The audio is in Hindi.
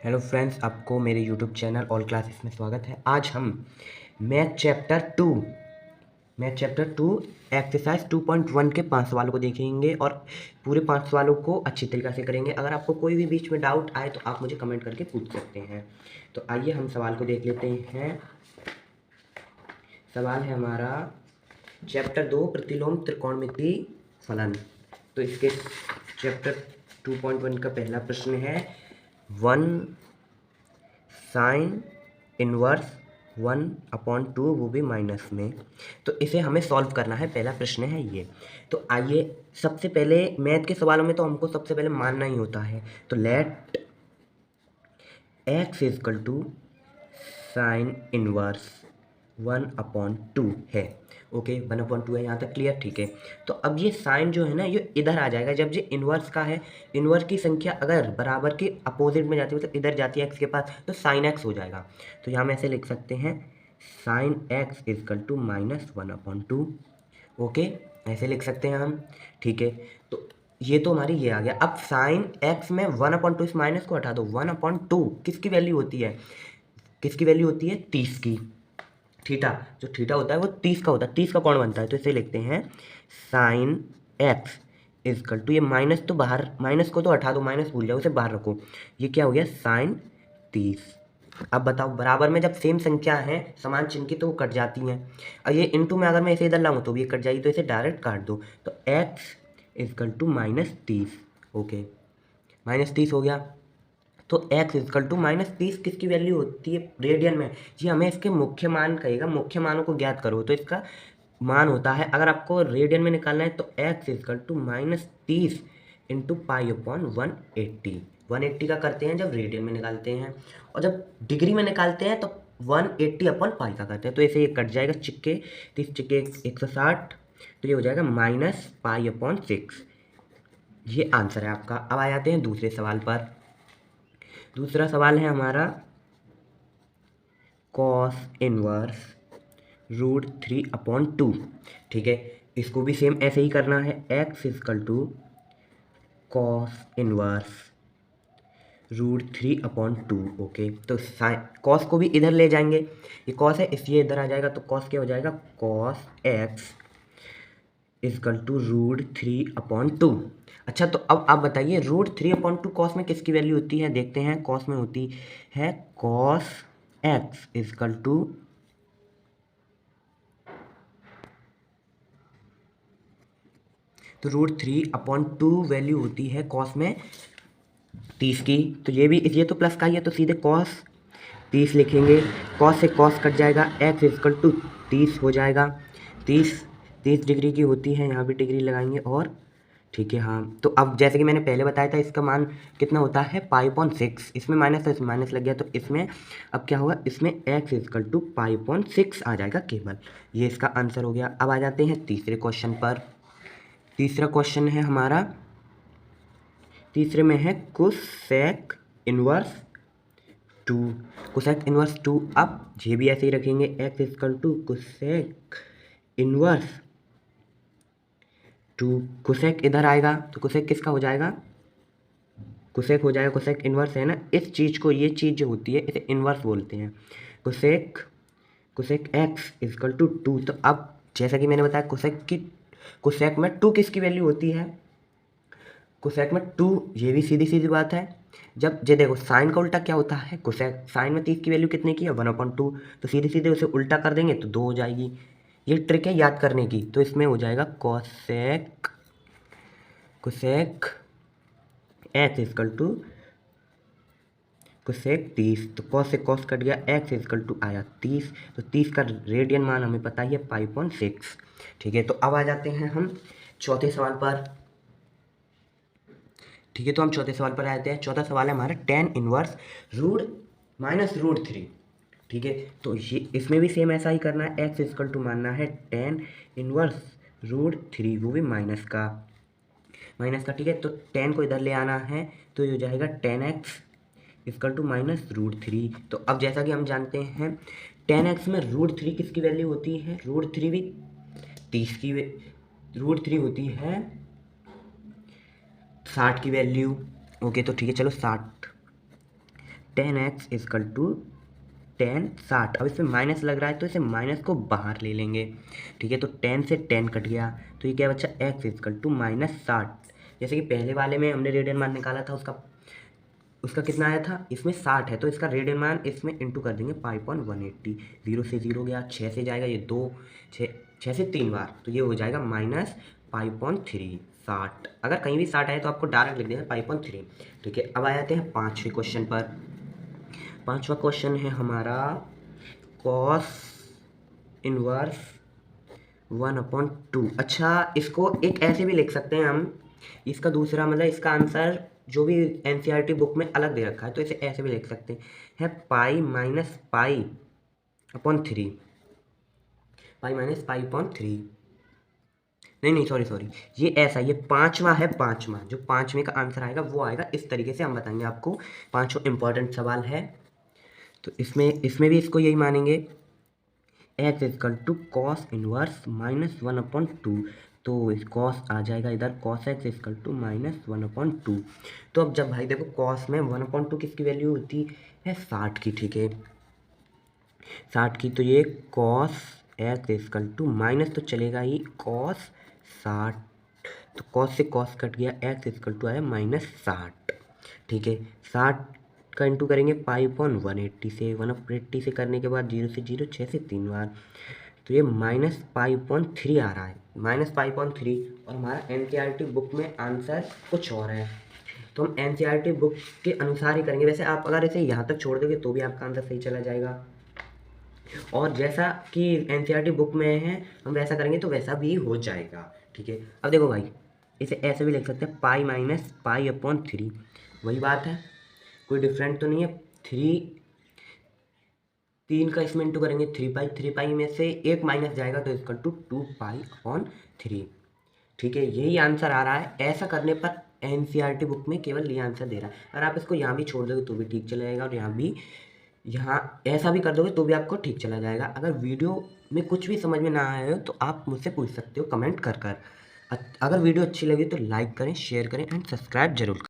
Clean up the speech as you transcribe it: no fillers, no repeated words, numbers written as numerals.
हेलो फ्रेंड्स, आपको मेरे यूट्यूब चैनल ऑल क्लासेस में स्वागत है। आज हम मैथ चैप्टर टू एक्सरसाइज 2.1 के 5 सवालों को देखेंगे और पूरे 5 सवालों को अच्छी तरीके से करेंगे। अगर आपको कोई भी बीच में डाउट आए तो आप मुझे कमेंट करके पूछ सकते हैं। तो आइए हम सवाल को देख लेते हैं। सवाल है हमारा चैप्टर 2 प्रतिलोम त्रिकोणमिति फलन। तो इसके चैप्टर 2.1 का पहला प्रश्न है 1 साइन इनवर्स 1/2, वो भी माइनस में। तो इसे हमें सॉल्व करना है, पहला प्रश्न है ये। तो आइए, सबसे पहले मैथ के सवालों में तो हमको सबसे पहले मानना ही होता है। तो let x equal to sine inverse 1/2 है। ओके, 1/2 है, यहाँ तक क्लियर? ठीक है। तो अब ये साइन जो है ना, ये इधर आ जाएगा। जब ये इनवर्स का है, इनवर्स की संख्या अगर बराबर के अपोजिट में जाती है, मतलब इधर जाती है x के पास, तो साइन x हो जाएगा। तो यहाँ हम ऐसे लिख सकते हैं sine x equal to -1/2। Okay, ऐसे लिख सकते हैं हम। ठीक है, तो ये तो हमारी ये आ गया। अब साइन x में 1/2, इस माइनस को हटा दो। 1/2 किसकी वैल्यू होती है? किसकी वैल्यू होती है? 30 की। थीटा, जो थीटा होता है वो 30 का होता है। 30 का कौन बनता है? तो इसे लिखते हैं साइन एक्स इजकल टू, ये माइनस तो बाहर, माइनस को तो हटा दो, माइनस भूल जाओ, उसे बाहर रखो। ये क्या हो गया? साइन 30। अब बताओ, बराबर में जब सेम संख्या है समान चिन्ह की तो वो कट जाती हैं। और ये इंटू में अगर मैं इसे इधर लाऊं तो भी ये कट जाएगी, तो इसे डायरेक्ट काट दो। तो एक्स इजकल टू -30। ओके, -30 हो गया। तो x इजकल टू -30 किसकी वैल्यू होती है रेडियन में? जी, हमें इसके मुख्य मान कहेगा, मुख्य मानों को ज्ञात करो। तो इसका मान होता है, अगर आपको रेडियन में निकालना है तो x इजकल टू -30 इंटू π/180। 180 का करते हैं जब रेडियन में निकालते हैं, और जब डिग्री में निकालते हैं तो 180/π का करते हैं। तो ऐसे ये कट जाएगा, चिक्के 30 चिक्के 160, तो ये हो जाएगा -π/6। ये आंसर है आपका। अब आ जाते हैं दूसरे सवाल पर। दूसरा सवाल है हमारा कॉस इनवर्स √3/2। ठीक है, इसको भी सेम ऐसे ही करना है। x equal to cos inverse √3/2। Okay, तो कॉस को भी इधर ले जाएंगे, ये कॉस है इसलिए इधर आ जाएगा। तो कॉस क्या हो जाएगा? Cos x equal to √3/2। अच्छा, तो अब आप बताइए √3/2 कॉस में किसकी वैल्यू होती है? देखते हैं। कॉस में होती है कॉस x इजकल टू तो √3/2 वैल्यू होती है कॉस में 30 की। तो ये तो प्लस का ही है, तो सीधे कॉस 30 लिखेंगे। कॉस से कॉस कट जाएगा, x इजकल टू 30 हो जाएगा। 30 डिग्री की होती है, यहाँ भी डिग्री लगाएंगे। और ठीक है, हाँ। तो अब जैसे कि मैंने पहले बताया था, इसका मान कितना होता है? π/6। इसमें माइनस है, इसमें माइनस लग गया, तो इसमें अब क्या होगा? इसमें x इजकल टू π/6 आ जाएगा केवल। ये इसका आंसर हो गया। अब आ जाते हैं तीसरे क्वेश्चन पर। तीसरा क्वेश्चन है हमारा, तीसरे में है कोसेक इनवर्स 2। कोसेक इनवर्स 2, अब ये भी ऐसे ही रखेंगे। x equal to cosec inverse 2। Cosec इधर आएगा तो कोसेक किसका हो जाएगा? कोसेक हो जाएगा, कोसेक इनवर्स है ना, इस चीज़ को, ये चीज़ जो होती है इसे इनवर्स बोलते हैं। Cosec x equal to 2। तो अब जैसा कि मैंने बताया, कोसेक में 2 किसकी वैल्यू होती है? कोसेक में 2, ये भी सीधी सीधी बात है। जब ये देखो, साइन का उल्टा क्या होता है? कोसेक। साइन में 30 की वैल्यू कितने की है? 1/2। तो सीधे सीधे उसे उल्टा कर देंगे तो 2 हो जाएगी। ये ट्रिक है याद करने की। तो इसमें हो जाएगा cosec X equal to cosec 30। तो कॉस से कॉस कट गया, एक्स इजकल टू आया 30। तो 30 का रेडियन मान हमें पता ही है π/6। ठीक है, तो अब आ जाते हैं हम चौथे सवाल पर। ठीक है, तो हम चौथे सवाल पर आते हैं। चौथा सवाल है हमारा tan इनवर्स -√3। ठीक है, तो ये इसमें भी सेम ऐसा ही करना है। x इजकल टू मानना है tan इनवर्स √3, वो भी माइनस का। ठीक है, तो tan को इधर ले आना है, तो ये हो जाएगा tan x इजकल टू -√3। तो अब जैसा कि हम जानते हैं, tan x में √3 किसकी वैल्यू होती है? √3 भी 30 की, √3 होती है 60 की वैल्यू। ओके, तो ठीक है, चलो 60 10x इजकल टू 10 60। अब इसमें माइनस लग रहा है तो इसे माइनस को बाहर ले लेंगे, ठीक है। तो 10 से 10 कट गया, तो ये क्या बच्चा x इजकल टू -60। जैसे कि पहले वाले में हमने रेडियन मान निकाला था, उसका कितना आया था, इसमें 60 है तो इसका रेडियन मान इसमें इंटू कर देंगे 5.180। 0 से 0 गया, 6 से जाएगा ये 2, 6 से 3 बार, तो ये हो जाएगा -5.3 60। अगर कहीं भी 60 आए तो आपको डायरेक्ट लिख देना 5.3, ठीक है। अब आ जाते हैं 5वें क्वेश्चन पर। 5वां क्वेश्चन है हमारा कॉस इनवर्स 1/2। अच्छा, इसको एक ऐसे भी लिख सकते हैं हम, इसका दूसरा मतलब इसका आंसर जो भी एनसीईआरटी बुक में अलग दे रखा है तो इसे ऐसे भी लिख सकते हैं, pi minus pi upon 3, pi minus pi upon 3। नहीं सॉरी, ये ऐसा, ये 5वां है, 5वां जो 5वें का आंसर आएगा वो आएगा इस तरीके से, हम बताएंगे आपको। 5वां इंपॉर्टेंट सवाल है, तो इसमें भी इसको यही मानेंगे, X equal to cos inverse -1/2। तो इस कॉस आ जाएगा इधर, कॉस एक्स इजकल टू -1/2। तो अब जब भाई देखो कॉस में 1/2 किसकी वैल्यू होती है, 60 की, ठीक है, 60 की। तो ये cos X equal to minus तो चलेगा ही, कॉस 60, तो कॉस से कॉस कट गया, एक्स इजकल टू आया -60, ठीक है। 60 का इंटू करेंगे पाई अपॉन 180 से, 180 से करने के बाद 0 से 0, 6 से 3 बार, तो ये -π/3 आ रहा है, -π/3। और हमारा एनसीईआरटी बुक में आंसर कुछ और है, तो हम एनसीईआरटी बुक के अनुसार ही करेंगे। वैसे आप अगर इसे यहाँ तक छोड़ दोगे तो भी आपका आंसर सही चला जाएगा, और जैसा कि एनसीईआरटी बुक में है हम वैसा करेंगे तो वैसा भी हो जाएगा, ठीक है। अब देखो भाई, इसे ऐसे भी लिख सकते हैं, π-π/3, वही बात है, कोई डिफरेंट तो नहीं है। 3 का इसमें इंटू करेंगे 3π, 3π में से एक माइनस जाएगा तो इसका 2π/3, ठीक है। यही आंसर आ रहा है। ऐसा करने पर एनसीईआरटी बुक में केवल ये आंसर दे रहा है। अगर आप इसको यहाँ भी छोड़ दोगे तो भी ठीक चला जाएगा, और यहाँ ऐसा भी कर दोगे तो भी आपको ठीक चला जाएगा। अगर वीडियो में कुछ भी समझ में ना आए हो तो आप मुझसे पूछ सकते हो कमेंट कर। अगर वीडियो अच्छी लगी तो लाइक करें, शेयर करें एंड सब्सक्राइब जरूर करें।